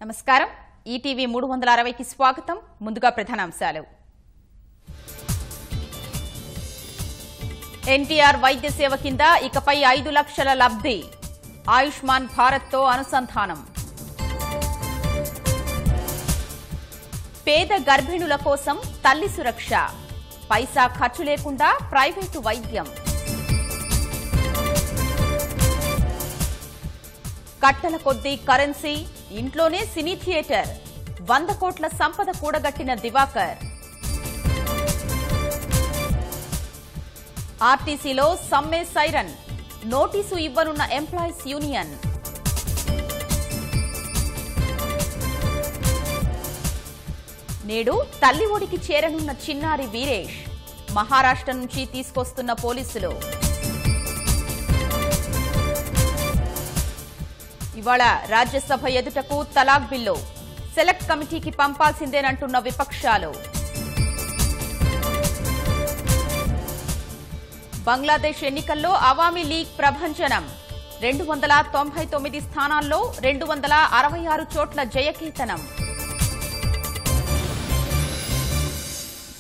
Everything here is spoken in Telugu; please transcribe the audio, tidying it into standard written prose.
నమస్కారం ఈటీవీ 360 కి స్వాగతం ముందుగా ప్రధానాంశాలు ఎన్టీఆర్ వైద్య సేవ కింద ఇకపై 5 లక్షల లబ్ధి ఆయుష్మాన్ భారత్ తో అనుసంధానం పేద గర్భిణుల కోసం తల్లి సురక్ష పైసా ఖర్చు లేకుండా ప్రైవేటు వైద్యం కట్టల కొద్దీ కరెన్సీ ఇంట్లోనే సినీ థియేటర్ 100 కోట్ల సంపద కూడగట్టిన దివాకర్ ఆర్టీసీలో సమ్మె సైరన్ నోటీసు ఇవ్వనున్న ఎంప్లాయీస్ యూనియన్ నేడు తల్లి ఒడికి చేరనున్న చిన్నారి వీరేష్ మహారాష్ట్ర నుంచి తీసుకొస్తున్న పోలీసులు ఇవాళ రాజ్యసభ ఎదుటకు తలాక్ బిల్లు సెలెక్ట్ కమిటీకి పంపాల్సిందేనంటున్న విపక్షాలు బంగ్లాదేశ్ ఎన్నికల్లో అవామీ లీగ్ ప్రభంజనం 299 స్థానాల్లో 266 చోట్ల జయకేతనం